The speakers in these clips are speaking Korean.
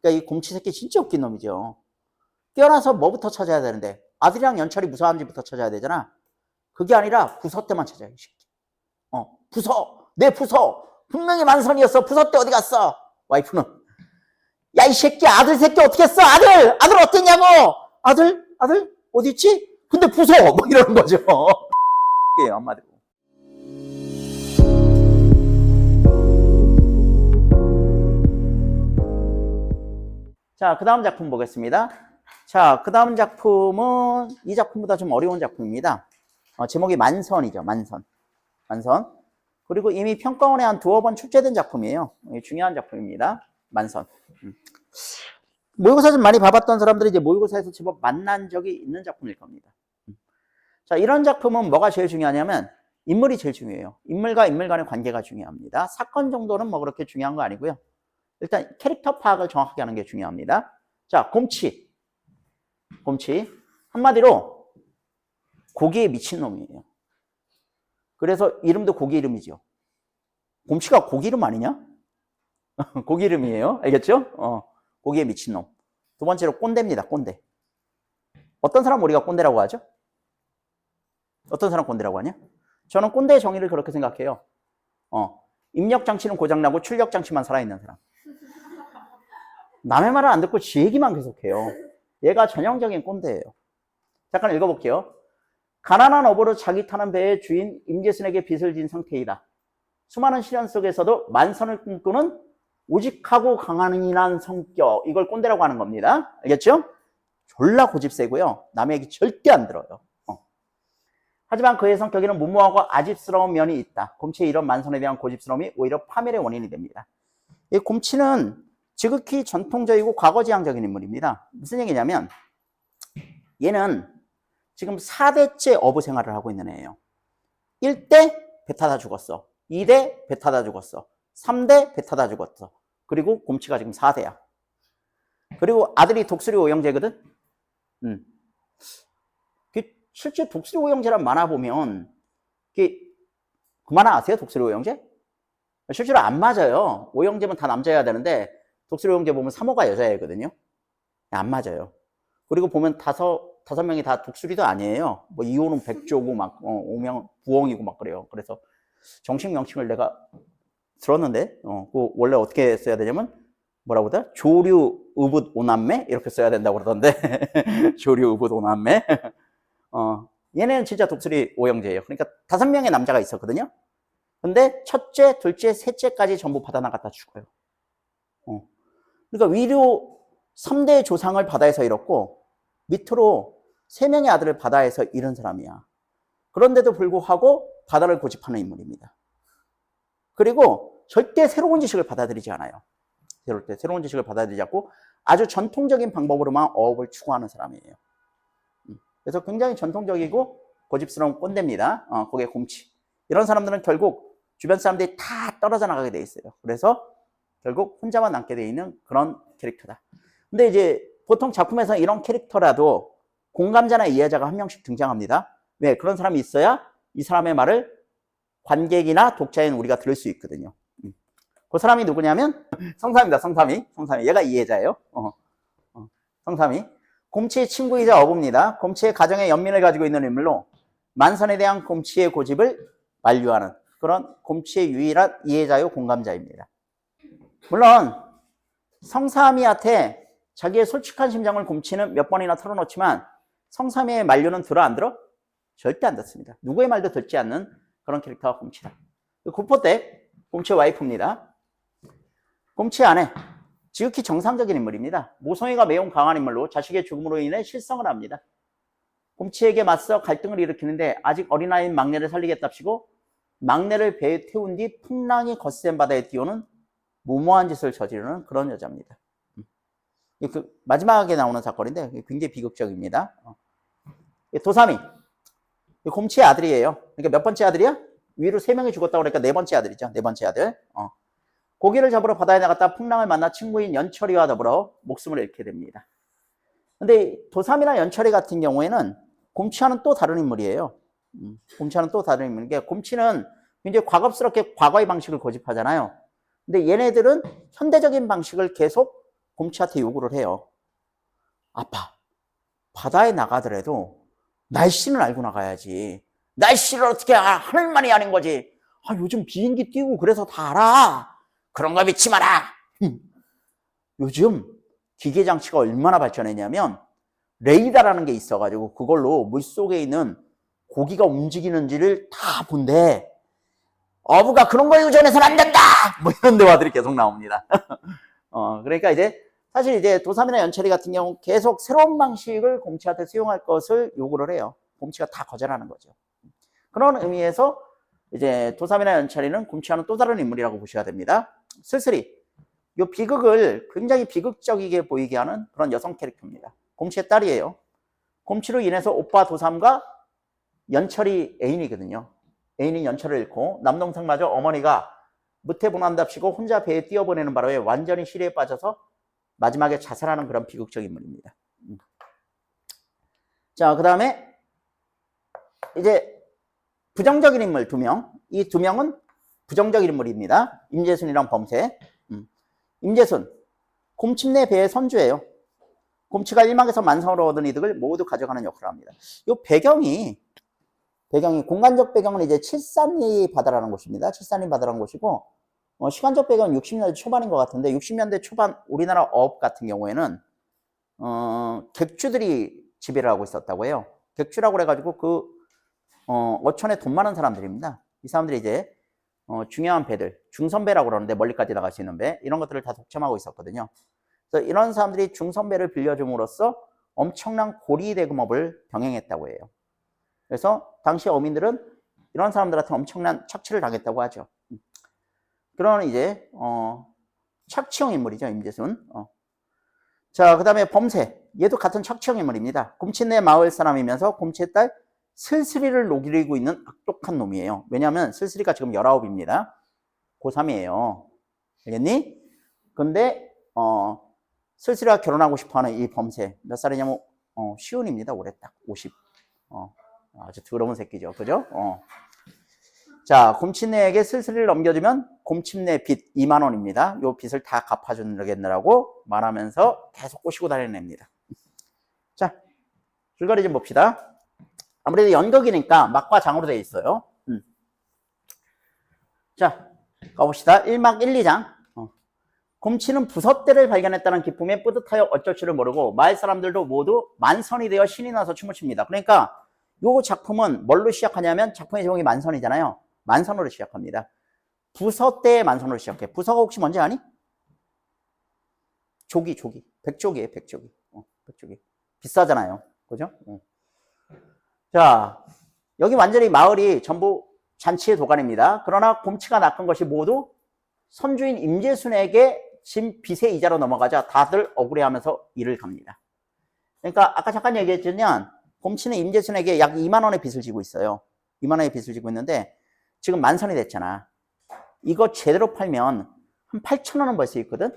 그러니까 이 곰치 새끼 진짜 웃긴 놈이죠. 깨어나서 뭐부터 찾아야 되는데 아들이랑 연철이 무사한지부터 찾아야 되잖아. 그게 아니라 부서 때만 찾아요. 이 새끼. 부서, 내 부서 분명히 만선이었어. 부서 때 어디 갔어? 와이프는 야 이 새끼 아들 새끼 어떻게 했어? 아들 어땠냐고. 아들 어디 있지? 근데 부서 뭐 이러는 거죠. 이게요 한마디로. 자, 그 다음 작품 보겠습니다. 자, 그 다음 작품은 이 작품보다 좀 어려운 작품입니다. 제목이 만선이죠. 만선. 그리고 이미 평가원에 한 두어 번 출제된 작품이에요. 중요한 작품입니다. 만선. 모의고사 좀 많이 봐봤던 사람들이 이제 모의고사에서 제법 만난 적이 있는 작품일 겁니다. 자, 이런 작품은 뭐가 제일 중요하냐면 인물이 제일 중요해요. 인물과 인물 간의 관계가 중요합니다. 사건 정도는 뭐 그렇게 중요한 거 아니고요. 일단 캐릭터 파악을 정확하게 하는 게 중요합니다. 자, 곰치. 한마디로 고기에 미친 놈이에요. 그래서 이름도 고기 이름이죠. 곰치가 고기 이름 아니냐? 고기 이름이에요. 알겠죠? 고기에 미친 놈. 두 번째로 꼰대입니다. 꼰대. 어떤 사람 우리가 꼰대라고 하죠? 어떤 사람 꼰대라고 하냐? 저는 꼰대의 정의를 그렇게 생각해요. 입력 장치는 고장나고 출력 장치만 살아있는 사람. 남의 말을 안 듣고 지 얘기만 계속해요. 얘가 전형적인 꼰대예요. 잠깐 읽어볼게요. 가난한 어부로 자기 타는 배의 주인 임재순에게 빚을 진 상태이다. 수많은 시련 속에서도 만선을 꿈꾸는 우직하고 강한이란 성격. 이걸 꼰대라고 하는 겁니다. 알겠죠? 졸라 고집세고요. 남의 얘기 절대 안 들어요. 하지만 그의 성격에는 무모하고 아집스러운 면이 있다. 곰치의 이런 만선에 대한 고집스러움이 오히려 파멸의 원인이 됩니다. 이 곰치는 지극히 전통적이고 과거지향적인 인물입니다. 무슨 얘기냐면 얘는 지금 4대째 어부 생활을 하고 있는 애예요. 1대 배 타다 죽었어. 2대 배 타다 죽었어. 3대 배 타다 죽었어. 그리고 곰치가 지금 4대야. 그리고 아들이 독수리 오영재거든. 실제 독수리 오영재란 만화 보면 그 만화 아세요? 독수리 오영재? 실제로 안 맞아요. 오영재면 다 남자여야 되는데 독수리 오영재 보면 3호가 여자애거든요. 안 맞아요. 그리고 보면 다섯 명이 다 독수리도 아니에요. 뭐 2호는 백조고 막 5명 부엉이고 막 그래요. 그래서 정식 명칭을 내가 들었는데 원래 어떻게 써야 되냐면 뭐라고 돼? 조류 의붓 오남매 이렇게 써야 된다고 그러던데 조류 의붓 오남매. 얘네는 진짜 독수리 오영재예요. 그러니까 5명의 남자가 있었거든요. 근데 첫째, 둘째, 셋째까지 전부 받아나갔다 죽어요. 그러니까 위로 3대 조상을 바다에서 잃었고 밑으로 3명의 아들을 바다에서 잃은 사람이야. 그런데도 불구하고 바다를 고집하는 인물입니다. 그리고 절대 새로운 지식을 받아들이지 않아요. 새로운 지식을 받아들이지 않고 아주 전통적인 방법으로만 어업을 추구하는 사람이에요. 그래서 굉장히 전통적이고 고집스러운 꼰대입니다. 거기에 곰치. 이런 사람들은 결국 주변 사람들이 다 떨어져 나가게 돼 있어요. 그래서 결국 혼자만 남게 돼 있는 그런 캐릭터다. 근데 이제 보통 작품에서 이런 캐릭터라도 공감자나 이해자가 한 명씩 등장합니다. 왜? 그런 사람이 있어야 이 사람의 말을 관객이나 독자인 우리가 들을 수 있거든요. 그 사람이 누구냐면 성삼이다. 성삼이. 얘가 이해자예요. 성삼이. 곰치의 친구이자 어부입니다. 곰치의 가정의 연민을 가지고 있는 인물로 만선에 대한 곰치의 고집을 만류하는 그런 곰치의 유일한 이해자요 공감자입니다. 물론 성삼이한테 자기의 솔직한 심정을 곰치는 몇 번이나 털어놓지만 성삼이의 만류는 들어 안 들어? 절대 안 듣습니다. 누구의 말도 듣지 않는 그런 캐릭터가 곰치다. 구포댁 곰치의 와이프입니다. 곰치의 아내 지극히 정상적인 인물입니다. 모성애가 매우 강한 인물로 자식의 죽음으로 인해 실성을 합니다. 곰치에게 맞서 갈등을 일으키는데 아직 어린아이인 막내를 살리겠답시고 막내를 배에 태운 뒤 풍랑이 거센 바다에 띄우는 무모한 짓을 저지르는 그런 여자입니다. 마지막에 나오는 사건인데 굉장히 비극적입니다. 도삼이 곰치의 아들이에요. 그러니까 몇 번째 아들이야? 위로 3명이 죽었다고 그러니까 4번째 아들이죠. 4번째 아들. 고기를 잡으러 바다에 나갔다 풍랑을 만나 친구인 연철이와 더불어 목숨을 잃게 됩니다. 근데 도삼이나 연철이 같은 경우에는 곰치와는 또 다른 인물이에요. 곰치와는 또 다른 인물인 게 곰치는 굉장히 과거스럽게 과거의 방식을 고집하잖아요. 근데 얘네들은 현대적인 방식을 계속 곰치한테 요구를 해요. 아빠, 바다에 나가더라도 날씨는 알고 나가야지. 날씨를 어떻게 하늘만이 아는 거지. 요즘 비행기 띄우고 그래서 다 알아. 그런 거 믿지 마라. 요즘 기계 장치가 얼마나 발전했냐면 레이더라는 게 있어가지고 그걸로 물속에 있는 고기가 움직이는지를 다 본대. 어부가 그런 거에 의존해서는 안 된다. 뭐 이런 대화들이 계속 나옵니다. 그러니까 이제 사실 이제 도삼이나 연철이 같은 경우 계속 새로운 방식을 곰치한테 수용할 것을 요구를 해요. 곰치가 다 거절하는 거죠. 그런 의미에서 이제 도삼이나 연철이는 곰치와는 또 다른 인물이라고 보셔야 됩니다. 쓸쓸히 이 비극을 굉장히 비극적이게 보이게 하는 그런 여성 캐릭터입니다. 곰치의 딸이에요. 곰치로 인해서 오빠 도삼과 연철이 애인이거든요. 애인인 연철을 잃고 남동생마저 어머니가 무태분함답시고 혼자 배에 띄워보내는 바람에 완전히 시리에 빠져서 마지막에 자살하는 그런 비극적 인물입니다. 자, 그 다음에 이제 부정적인 인물 2명. 이 2명은 부정적인 인물입니다. 임재순이랑 범세. 임재순, 곰침내 배의 선주예요. 곰치가 일막에서 만성으로 얻은 이득을 모두 가져가는 역할을 합니다. 이 배경이 공간적 배경은 이제 칠산리 바다라는 곳입니다. 칠산리 바다라는 곳이고, 시간적 배경은 60년대 초반인 것 같은데, 60년대 초반 우리나라 어업 같은 경우에는, 객주들이 지배를 하고 있었다고 해요. 객주라고 그래가지고 어촌에 돈 많은 사람들입니다. 이 사람들이 이제, 중요한 배들, 중선배라고 그러는데 멀리까지 나갈 수 있는 배, 이런 것들을 다 독점하고 있었거든요. 그래서 이런 사람들이 중선배를 빌려줌으로써 엄청난 고리 대금업을 병행했다고 해요. 그래서 당시 어민들은 이런 사람들한테 엄청난 착취를 당했다고 하죠. 그런 이제 착취형 인물이죠, 임재순. 자, 그 다음에 범세. 얘도 같은 착취형 인물입니다. 곰치내 마을 사람이면서 곰치의 딸 쓸쓸이를 노리고 있는 악독한 놈이에요. 왜냐하면 쓸쓸이가 지금 19입니다. 고3이에요. 알겠니? 근데 쓸쓸이가 결혼하고 싶어하는 이 범세. 몇 살이냐면 시운입니다. 올해 딱 50. 아주 더러운 새끼죠. 그죠? 자, 곰침내에게 쓸쓸이를 넘겨주면 곰침내 빚 2만 원입니다. 이 빚을 다 갚아주겠느라고 말하면서 계속 꼬시고 다니는 애입니다. 자, 줄거리 좀 봅시다. 아무래도 연극이니까 막과 장으로 되어 있어요. 자, 가봅시다. 1막 1, 2장. 곰치는 부석대를 발견했다는 기쁨에 뿌듯하여 어쩔 줄을 모르고 마을 사람들도 모두 만선이 되어 신이 나서 춤을 춥니다. 그러니까 이 작품은 뭘로 시작하냐면 작품의 제목이 만선이잖아요. 만선으로 시작합니다. 부석대의 만선으로 시작해. 부석가 혹시 뭔지 아니? 조기. 백조기예요, 백조기. 백조기. 비싸잖아요. 그죠? 자, 여기 완전히 마을이 전부 잔치의 도가니입니다. 그러나 곰치가 낚은 것이 모두 선주인 임재순에게 진 빚의 이자로 넘어가자 다들 억울해하면서 일을 갑니다. 그러니까 아까 잠깐 얘기했지만 곰치는 임재순에게 약 2만 원의 빚을 지고 있어요. 2만 원의 빚을 지고 있는데 지금 만선이 됐잖아. 이거 제대로 팔면 한 8천 원은 벌 수 있거든.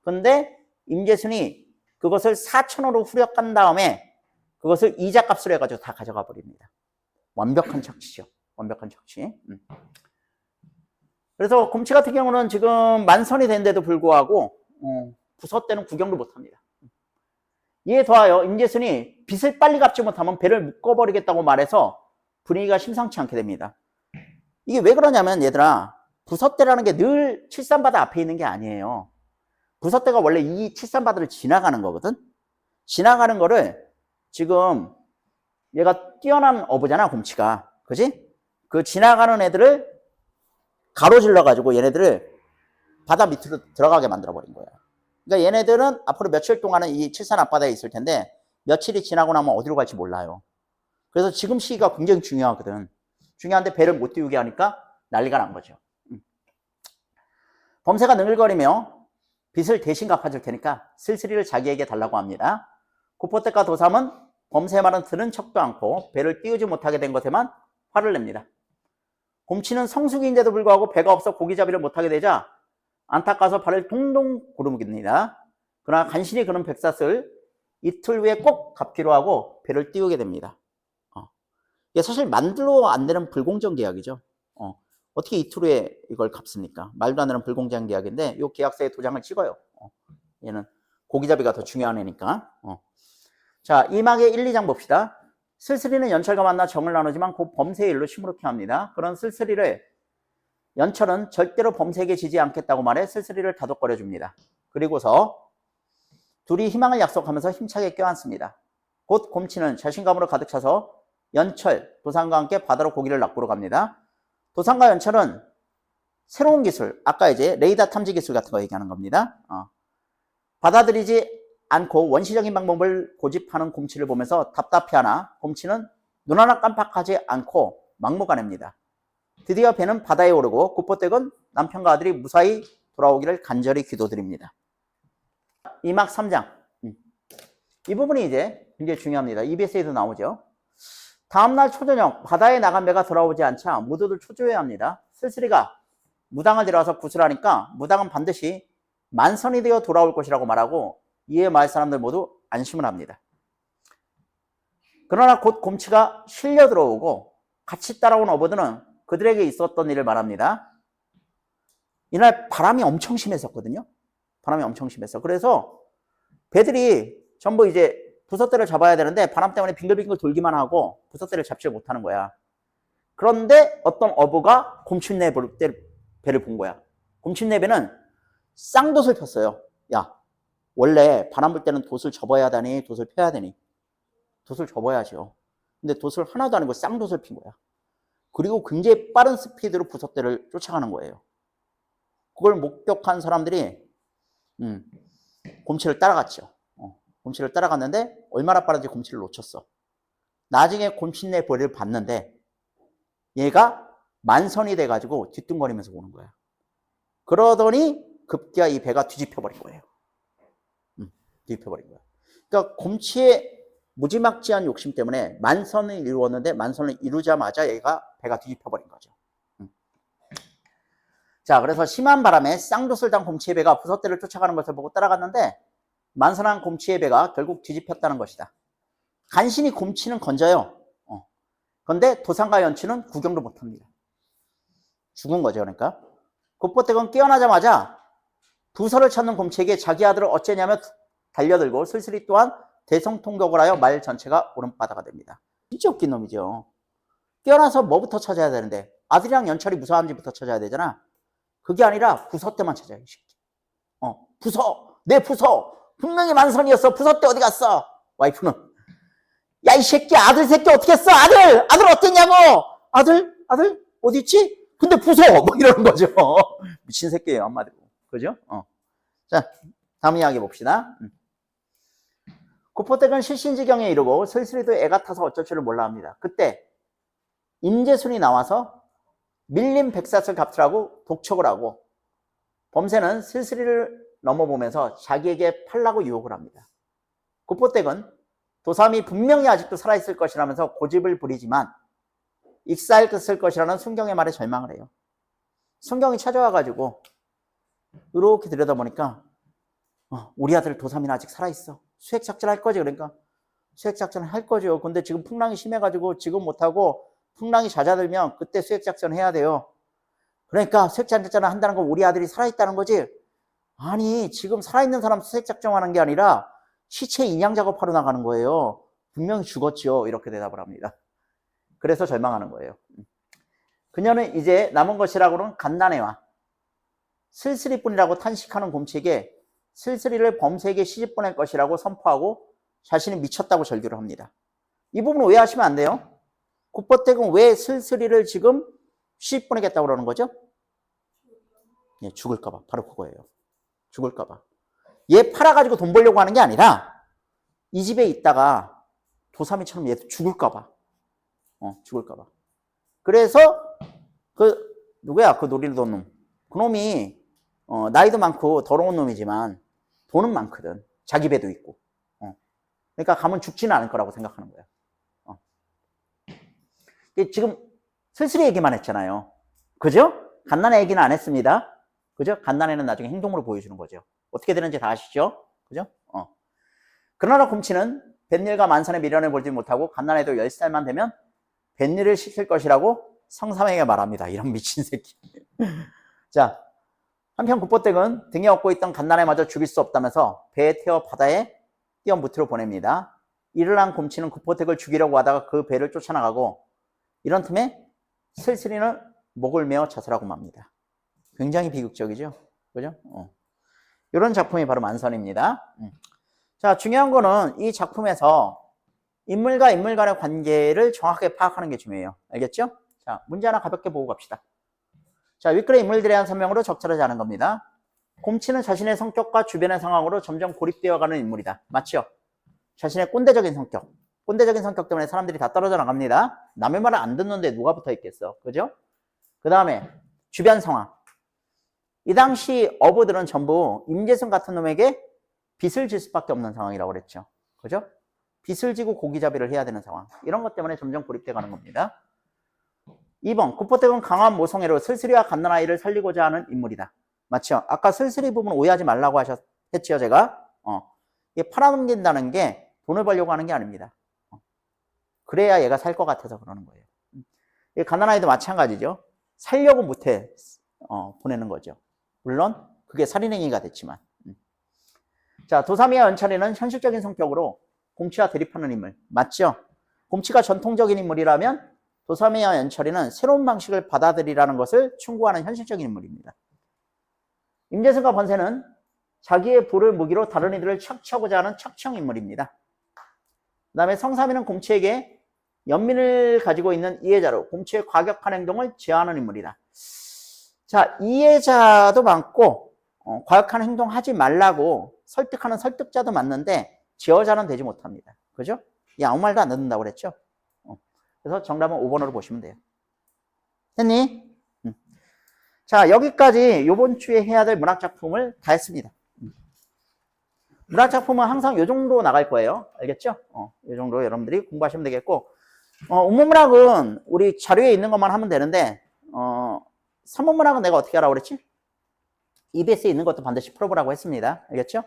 근데 임재순이 그것을 4천 원으로 후려간 다음에 그것을 이자 값으로 해가지고 다 가져가 버립니다. 완벽한 착취죠. 완벽한 착취. 그래서 곰치 같은 경우는 지금 만선이 된데도 불구하고 부서 때는 구경도 못합니다. 이에 더하여 임재순이 빚을 빨리 갚지 못하면 배를 묶어버리겠다고 말해서 분위기가 심상치 않게 됩니다. 이게 왜 그러냐면 얘들아, 부서대라는 게 늘 칠산바다 앞에 있는 게 아니에요. 부서대가 원래 이 칠산바다를 지나가는 거거든. 지나가는 거를 지금 얘가 뛰어난 어부잖아, 곰치가. 그지? 그 지나가는 애들을 가로질러 가지고 얘네들을 바다 밑으로 들어가게 만들어 버린 거야. 그러니까 얘네들은 앞으로 며칠 동안은 이 칠산 앞바다에 있을 텐데 며칠이 지나고 나면 어디로 갈지 몰라요. 그래서 지금 시기가 굉장히 중요하거든. 중요한데 배를 못 띄우게 하니까 난리가 난 거죠. 범세가 능글거리며 빚을 대신 갚아줄 테니까 쓸쓸이를 자기에게 달라고 합니다. 고포떼과 도삼은 범세의 말은 들은 척도 않고 배를 띄우지 못하게 된 것에만 화를 냅니다. 곰치는 성숙인데도 불구하고 배가 없어 고기잡이를 못하게 되자 안타까워서 발을 동동 구르깁니다. 그러나 간신히 그는 백삿을 이틀 후에 꼭 갚기로 하고 배를 띄우게 됩니다. 이게 사실 만들로 안 되는 불공정 계약이죠. 어떻게 이틀 후에 이걸 갚습니까? 말도 안 되는 불공정 계약인데 이 계약서에 도장을 찍어요. 얘는 고기잡이가 더 중요한 애니까. 자, 2막의 1, 2장 봅시다. 슬슬이는 연철과 만나 정을 나누지만 곧 범세의 일로 시무룩해 합니다. 그런 슬슬이를 연철은 절대로 범세에게 지지 않겠다고 말해 슬슬이를 다독거려 줍니다. 그리고서 둘이 희망을 약속하면서 힘차게 껴안습니다. 곧 곰치는 자신감으로 가득 차서 연철, 도산과 함께 바다로 고기를 낚으러 갑니다. 도산과 연철은 새로운 기술, 아까 이제 레이더 탐지 기술 같은 거 얘기하는 겁니다. 받아들이지 않고 원시적인 방법을 고집하는 곰치를 보면서 답답해하나 곰치는 눈 하나 깜빡하지 않고 막무가내입니다. 드디어 배는 바다에 오르고 구포댁은 남편과 아들이 무사히 돌아오기를 간절히 기도드립니다. 2막 3장. 이 부분이 이제 굉장히 중요합니다. EBS에도 나오죠. 다음날 초저녁 바다에 나간 배가 돌아오지 않자 모두들 초조해합니다. 슬슬이가 무당을 데려와서 구슬하니까 무당은 반드시 만선이 되어 돌아올 것이라고 말하고 이에 마을 사람들 모두 안심을 합니다. 그러나 곧 곰치가 실려 들어오고 같이 따라온 어부들은 그들에게 있었던 일을 말합니다. 이날 바람이 엄청 심했었거든요. 바람이 엄청 심했어. 그래서 배들이 전부 이제 부싯대를 잡아야 되는데 바람 때문에 빙글빙글 돌기만 하고 부싯대를 잡지 못하는 거야. 그런데 어떤 어부가 곰칫내 배를 본 거야. 곰칫내 배는 쌍돛을 폈어요. 야, 원래 바람 불 때는 돛을 접어야 하다니 돛을 펴야 되니? 돛을 접어야죠. 근데 돛을 하나도 아니고 쌍돛을 핀 거야. 그리고 굉장히 빠른 스피드로 부싯대를 쫓아가는 거예요. 그걸 목격한 사람들이 곰치를 따라갔죠. 곰치를 따라갔는데 얼마나 빠른지 곰치를 놓쳤어. 나중에 곰칫내 배를 봤는데 얘가 만선이 돼가지고 뒤뚱거리면서 오는 거야. 그러더니 급기야 이 배가 뒤집혀버린 거예요. 뒤집혀버린 거야. 그러니까 곰치의 무지막지한 욕심 때문에 만선을 이루었는데 만선을 이루자마자 얘가 배가 뒤집혀버린 거죠. 자, 그래서 심한 바람에 쌍돛을 단 곰치의 배가 부싯대를 쫓아가는 것을 보고 따라갔는데 만선한 곰치의 배가 결국 뒤집혔다는 것이다. 간신히 곰치는 건져요. 그런데 도산과 연치는 구경도 못합니다. 죽은 거죠. 그러니까 곱보댁은 깨어나자마자 부서를 찾는 곰치에게 자기 아들을 어째냐며 달려들고 슬슬이 또한 대성통곡을 하여 말 전체가 오름바다가 됩니다. 진짜 웃긴 놈이죠. 깨어나서 뭐부터 찾아야 되는데 아들이랑 연철이 무사한지부터 찾아야 되잖아. 그게 아니라 부서때만 찾아요. 이 새끼. 부서, 내 부서 분명히 만선이었어. 부서때 어디 갔어? 와이프는 야, 이 새끼, 아들 새끼 어떻게 했어? 아들 어땠냐고? 아들 어디 있지? 근데 부서 뭐 이러는 거죠. 미친 새끼예요, 한마디로. 그죠? 자, 다음 이야기 봅시다. 구포댁은 실신지경에 이르고 슬슬이도 애가 타서 어쩔 줄을 몰라 합니다. 그때 임재순이 나와서 밀린 백삿을 갚으라고 독촉을 하고 범세는 슬슬이를 넘어보면서 자기에게 팔라고 유혹을 합니다. 구포댁은 도삼이 분명히 아직도 살아있을 것이라면서 고집을 부리지만 익사했을 것이라는 순경의 말에 절망을 해요. 순경이 찾아와가지고 이렇게 들여다보니까 우리 아들 도삼이는 아직 살아있어. 수액작전 할 거지. 그러니까 수액작전을 할 거죠. 근데 지금 풍랑이 심해가지고 지금 못하고 풍랑이 잦아들면 그때 수액작전 해야 돼요. 그러니까 수액작전을 한다는 건 우리 아들이 살아있다는 거지. 아니, 지금 살아있는 사람 수색작전 하는 게 아니라 시체 인양 작업하러 나가는 거예요. 분명히 죽었죠. 이렇게 대답을 합니다. 그래서 절망하는 거예요. 그녀는 이제 남은 것이라고는 갓난애와 슬슬이뿐이라고 탄식하는 곰치에게 슬슬이를 범세에게 시집 보낼 것이라고 선포하고 자신이 미쳤다고 절규를 합니다. 이 부분 오해하시면 안 돼요. 구포댁은 왜 슬슬이를 지금 시집 보내겠다고 그러는 거죠? 예, 죽을까봐. 바로 그거예요. 죽을까봐. 얘 팔아가지고 돈 벌려고 하는 게 아니라 이 집에 있다가 도삼이처럼 얘도 죽을까봐. 죽을까봐. 그래서 누구야? 그 노리던 놈. 그 놈이 나이도 많고 더러운 놈이지만 돈은 많거든. 자기 배도 있고. 그러니까 가면 죽지는 않을 거라고 생각하는 거야. 지금 슬슬이 얘기만 했잖아요. 그죠? 갓난애 얘기는 안 했습니다. 그죠? 갓난애는 나중에 행동으로 보여주는 거죠. 어떻게 되는지 다 아시죠? 그죠? 그러나 곰치는 뱃일과 만선의 미련을 보지 못하고 갓난애도 10살만 되면 뱃일을 시킬 것이라고 성삼에게 말합니다. 이런 미친 새끼. 자, 한편 구포댁은 등에 업고 있던 갓난아이마저 죽일 수 없다면서 배에 태워 바다에 띄어 무트로 보냅니다. 이를 한 곰치는 구포댁을 죽이려고 하다가 그 배를 쫓아나가고 이런 틈에 슬슬이는 목을 메어 자살하고 맙니다. 굉장히 비극적이죠. 그죠? 이런 작품이 바로 만선입니다. 자, 중요한 거는 이 작품에서 인물과 인물 간의 관계를 정확하게 파악하는 게 중요해요. 알겠죠? 자, 문제 하나 가볍게 보고 갑시다. 자, 윗글의 인물들에 대한 설명으로 적절하지 않은 겁니다. 곰치는 자신의 성격과 주변의 상황으로 점점 고립되어 가는 인물이다. 맞죠? 자신의 꼰대적인 성격 때문에 사람들이 다 떨어져 나갑니다. 남의 말을 안 듣는데 누가 붙어 있겠어. 그죠? 그 다음에 주변 상황. 이 당시 어부들은 전부 임재승 같은 놈에게 빚을 질 수밖에 없는 상황이라고 그랬죠. 그죠? 빚을 지고 고기잡이를 해야 되는 상황. 이런 것 때문에 점점 고립돼 가는 겁니다. 2번, 구포댁은 강한 모성애로 슬슬이와 갓난아이를 살리고자 하는 인물이다. 맞죠? 아까 슬슬이 부분 오해하지 말라고 했죠, 제가. 이게 팔아넘긴다는 게 돈을 벌려고 하는 게 아닙니다. 그래야 얘가 살 것 같아서 그러는 거예요. 이 갓난아이도 마찬가지죠. 살려고 못해 보내는 거죠. 물론 그게 살인행위가 됐지만. 자, 도삼이와 연철이는 현실적인 성격으로 곰치와 대립하는 인물. 맞죠? 곰치가 전통적인 인물이라면 도삼이와 연철이는 새로운 방식을 받아들이라는 것을 충고하는 현실적인 인물입니다. 임재승과 번세는 자기의 부를 무기로 다른 이들을 척치하고자 하는 척청 인물입니다. 그 다음에 성삼이는 곰치에게 연민을 가지고 있는 이해자로 곰치의 과격한 행동을 제어하는 인물이다. 자, 이해자도 많고 과격한 행동 하지 말라고 설득하는 설득자도 맞는데 제어자는 되지 못합니다. 그죠? 아무 말도 안 듣는다고 그랬죠? 그래서 정답은 5번으로 보시면 돼요. 됐니? 자, 여기까지 이번 주에 해야 될 문학작품을 다 했습니다. 문학작품은 항상 이 정도 나갈 거예요. 알겠죠? 이 정도 여러분들이 공부하시면 되겠고, 운문문학은 우리 자료에 있는 것만 하면 되는데, 산문문학은 내가 어떻게 하라고 그랬지? EBS에 있는 것도 반드시 풀어보라고 했습니다. 알겠죠?